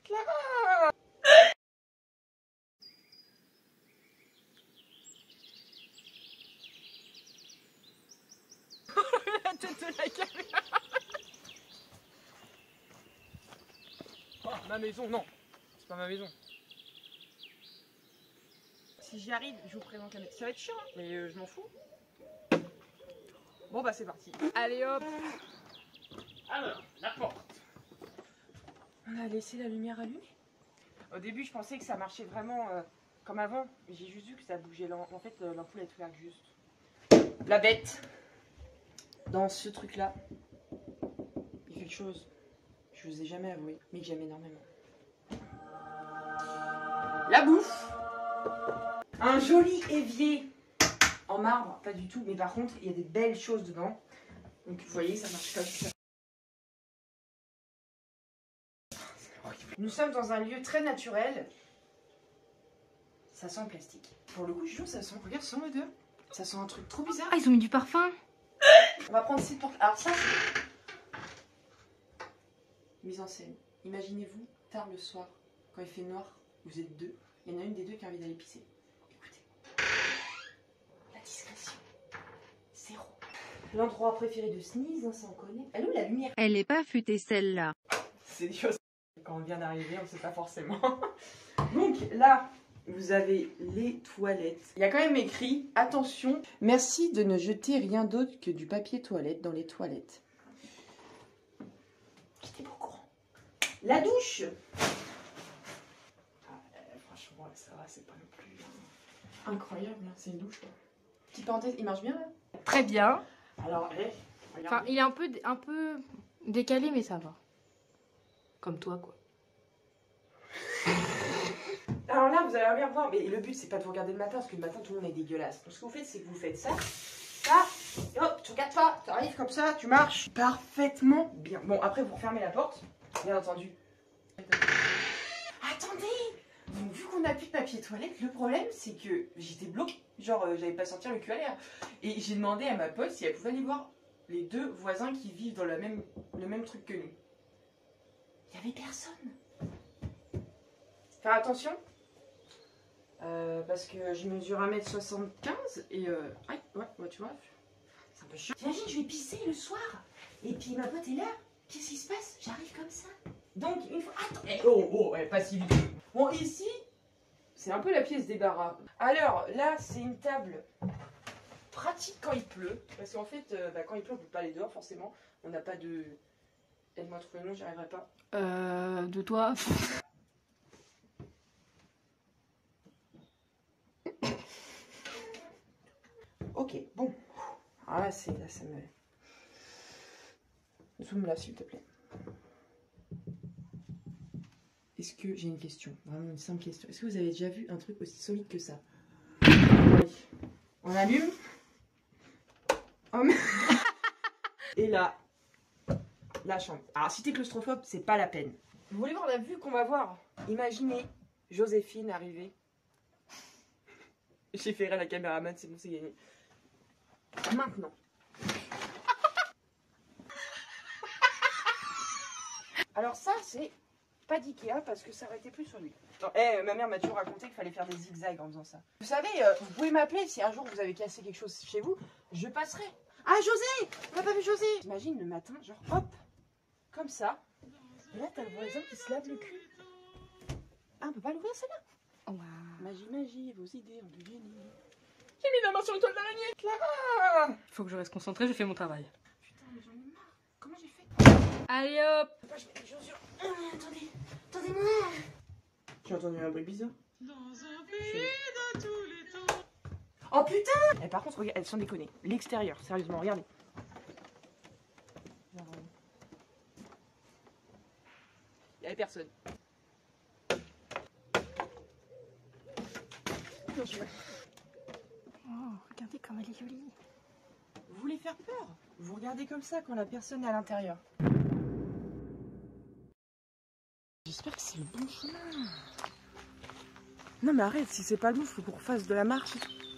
Clara. La tête de la caméra. Oh, ma maison, non. C'est pas ma maison. Si j'y arrive, je vous présente la maison. Ça va être chiant, hein, mais je m'en fous. Bon bah c'est parti. Allez hop. Alors, la porte. On a laissé la lumière allumée. Au début, je pensais que ça marchait vraiment comme avant. J'ai juste vu que ça bougeait. En fait, l'ampoule est ouverte juste. La bête. Dans ce truc-là, il y a quelque chose. Je vous ai jamais avoué, mais que j'aime énormément. La bouffe. Un joli évier en marbre, pas du tout, mais par contre, il y a des belles choses dedans. Donc vous voyez, ça marche comme ça. Nous sommes dans un lieu très naturel. Ça sent le plastique. Pour le coup, je jure, ça sent. Regarde, ça sent l'odeur. Ça sent un truc trop bizarre. Ah, ils ont mis du parfum. On va prendre cette porte. Alors ça, mise en scène. Imaginez-vous, tard le soir, quand il fait noir, vous êtes deux. Il y en a une des deux qui a envie d'aller pisser. Écoutez. La discrétion. Zéro. L'endroit préféré de Sneeze, hein, ça on connaît. Elle est où la lumière? Elle est pas futée celle-là. C'est des choses. Quand on vient d'arriver, on ne sait pas forcément. Donc là, vous avez les toilettes. Il y a quand même écrit, attention, merci de ne jeter rien d'autre que du papier toilette dans les toilettes. J'étais pas au courant. La douche. Franchement, ça va, c'est pas non plus incroyable. Hein. C'est une douche, quoi. Petite parenthèse, il marche bien là? Très bien. Alors, allez, regardez. Enfin, il est un peu décalé, mais ça va. Comme toi, quoi. Alors là, vous allez bien voir, mais le but, c'est pas de vous regarder le matin, parce que le matin, tout le monde est dégueulasse. Donc ce que vous faites, c'est que vous faites ça, et hop, tu regardes pas, tu arrives comme ça, tu marches parfaitement bien. Bon, après, vous refermez la porte, bien entendu. Attendez! Donc, vu qu'on n'a plus de papier toilette, le problème, c'est que j'étais bloquée. Genre, j'avais pas sorti le cul à l'air. Et j'ai demandé à ma pote si elle pouvait aller voir les deux voisins qui vivent dans le même truc que nous. Il n'y avait personne. Faire attention. Parce que je mesure 1m75 et ouais, tu vois, c'est un peu chiant. T'imagines, je vais pisser le soir et puis ma pote est là. Qu'est-ce qui se passe? J'arrive comme ça. Donc, une fois. Attends, pas si vite. Bon, ici, c'est un peu la pièce débarras. Alors, là, c'est une table pratique quand il pleut. Parce qu'en fait, quand il pleut, on peut pas aller dehors, forcément. On n'a pas de. Aide-moi à trouver le nom, j'y arriverai pas. De toi. Ok, bon. Ah là, ça me... Zoom là, s'il te plaît. Est-ce que... J'ai une question, vraiment une simple question. Est-ce que vous avez déjà vu un truc aussi solide que ça? Oui. On allume. Oh, mais... Et là, la chambre. Alors, si t'es claustrophobe, c'est pas la peine. Vous voulez voir la vue qu'on va voir? Imaginez Joséphine arriver. J'ai fait rire la caméraman, c'est bon, c'est gagné. Maintenant. Alors ça, c'est pas d'Ikea parce que ça aurait été plus sur lui. Ma mère m'a toujours raconté qu'il fallait faire des zigzags en faisant ça. Vous savez, vous pouvez m'appeler si un jour vous avez cassé quelque chose chez vous, je passerai. Ah, José! On n'a pas vu José! T'imagines le matin, genre hop, comme ça. Et là, t'as le voisin qui se lave le cul. Ah, on peut pas l'ouvrir celle-là? Wow. Magie, vos idées ont du génie. J'ai mis la main sur une toile d'araignée. Clara! Faut que je reste concentrée, je fais mon travail. Putain, mais j'en ai marre. Comment j'ai fait? Allez hop! Je mets les chaussures. Attendez-moi. J'ai entendu un bruit bizarre. Dans un pays de tous les temps. Oh putain! Et par contre, regarde, elles sont déconnées. L'extérieur, sérieusement, regardez. Il n'y avait personne. Oh, regardez comme elle est jolie. Vous voulez faire peur? Vous regardez comme ça quand la personne est à l'intérieur. J'espère que c'est le bon chemin. Non mais arrête, si c'est pas le bon, faut qu'on refasse de la marche.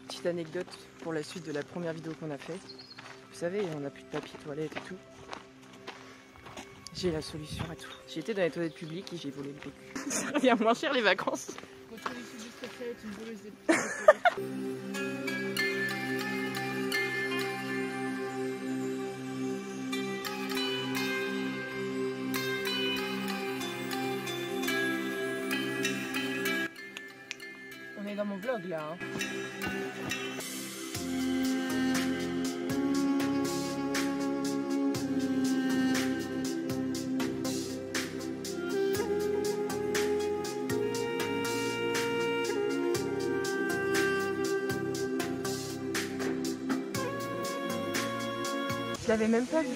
Petite anecdote pour la suite de la première vidéo qu'on a faite. Vous savez, on n'a plus de papier toilette et tout. J'ai la solution à tout. J'ai été dans les toilettes publiques et j'ai volé le PQ. Ça revient moins cher les vacances. Votre solution préférée est une voleuse de On est dans mon vlog là. Hein. Je l'avais même pas vu.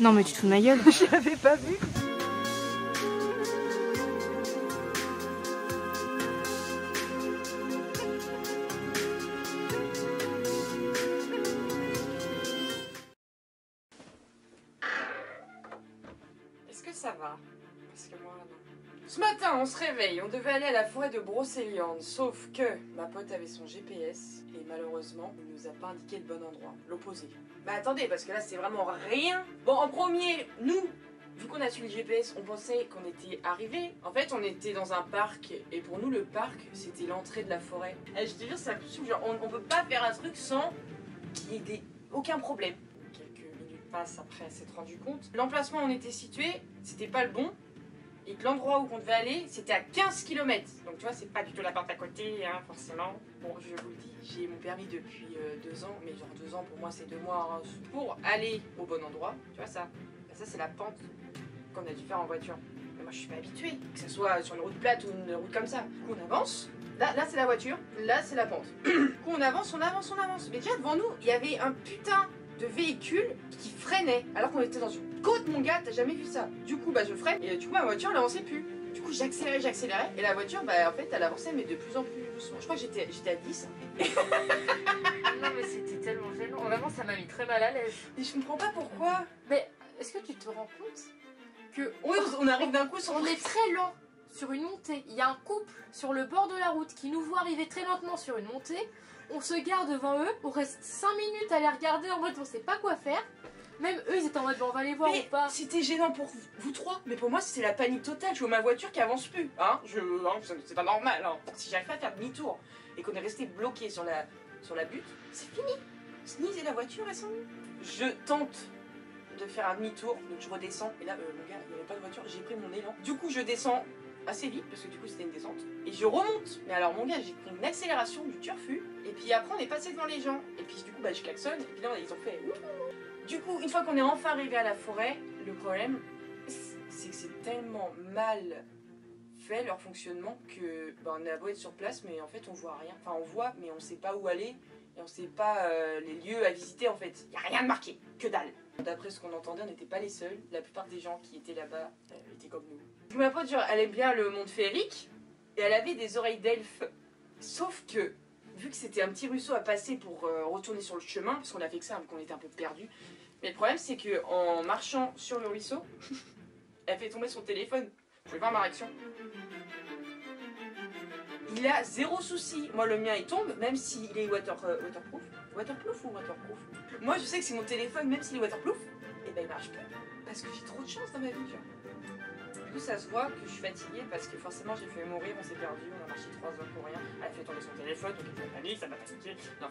Non mais tu te fous de ma gueule. Je l'avais pas vu. Est-ce que ça va? Parce que moi, non. Ce matin, on se réveille, on devait aller à la forêt de Brocéliande, sauf que ma pote avait son GPS et malheureusement, il nous a pas indiqué le bon endroit, l'opposé. Mais attendez, parce que là, c'est vraiment rien. Bon, en premier, nous, vu qu'on a suivi le GPS, on pensait qu'on était arrivés. En fait, on était dans un parc et pour nous, le parc, c'était l'entrée de la forêt. Et je te jure, c'est impossible, genre, on peut pas faire un truc sans qu'il y ait aucun problème. Quelques minutes passent après s'être rendu compte. L'emplacement où on était situé, c'était pas le bon. Et que l'endroit où on devait aller, c'était à 15 km. Donc tu vois, c'est pas du tout la porte à côté, hein, forcément. Bon, je vous le dis, j'ai mon permis depuis 2 ans. Mais genre 2 ans, pour moi, c'est 2 mois. Hein, pour aller au bon endroit, tu vois ça. Ça, c'est la pente qu'on a dû faire en voiture. Mais moi, je suis pas habituée. Que ce soit sur une route plate ou une route comme ça. Du coup, on avance. Là c'est la voiture. Là, c'est la pente. Du coup, on avance. Mais déjà, devant nous, il y avait un putain de véhicule qui freinait. Alors qu'on était dans une côte, mon gars, t'as jamais vu ça. Du coup, je freine et du coup, ma voiture, elle avançait plus. Du coup, j'accélérais. Et la voiture, en fait, elle avançait, mais de plus en plus doucement. Je crois que j'étais à 10. Non mais c'était tellement gênant. Vraiment, ça m'a mis très mal à l'aise. Et je comprends pas pourquoi. Mais est-ce que tu te rends compte que On arrive d'un coup sans... on est très lent sur une montée. Il y a un couple sur le bord de la route qui nous voit arriver très lentement sur une montée. On se gare devant eux, on reste 5 minutes à les regarder en mode on sait pas quoi faire. Même eux ils étaient en mode on va les voir mais ou pas. c'était gênant pour vous trois, mais pour moi c'était la panique totale. Je vois ma voiture qui avance plus, hein. C'est pas normal, hein. Si j'arrive pas à faire demi-tour et qu'on est resté bloqué sur la butte, c'est fini. Sneeze et la voiture elles sont où? Je tente de faire un demi-tour, donc je redescends et là mon gars il n'y avait pas de voiture, j'ai pris mon élan. Du coup je descends assez vite parce que du coup c'était une descente et je remonte. Mais alors mon gars j'ai pris une accélération du turfu et puis après on est passé devant les gens et puis du coup je klaxonne et puis là ils ont fait ouh. Du coup une fois qu'on est enfin arrivé à la forêt, le problème c'est que c'est tellement mal fait leur fonctionnement que on a beau être sur place mais en fait on voit rien. Enfin on voit mais on sait pas où aller et on sait pas les lieux à visiter en fait. Y a rien de marqué, que dalle. D'après ce qu'on entendait, on n'était pas les seuls. La plupart des gens qui étaient là-bas étaient comme nous. Ma pote, elle aime bien le monde féerique et elle avait des oreilles d'elfe. Sauf que, vu que c'était un petit ruisseau à passer pour retourner sur le chemin, parce qu'on a fait que ça, qu'on était un peu perdus. Mais le problème, c'est qu'en marchant sur le ruisseau, elle fait tomber son téléphone. Je vais voir ma réaction. Il a 0 souci. Moi, le mien, il tombe, même s'il est waterproof. Waterproof ou waterproof? Moi, je sais que c'est mon téléphone, même s'il est waterproof, et ben il marche pas. Parce que j'ai trop de chance dans ma vie, genre. Du coup, ça se voit que je suis fatiguée parce que forcément, j'ai fait mourir, on s'est perdu, on a marché 3 heures pour rien. Elle a fait tomber son téléphone, donc elle fait panique, ça m'a fatiguée. Non.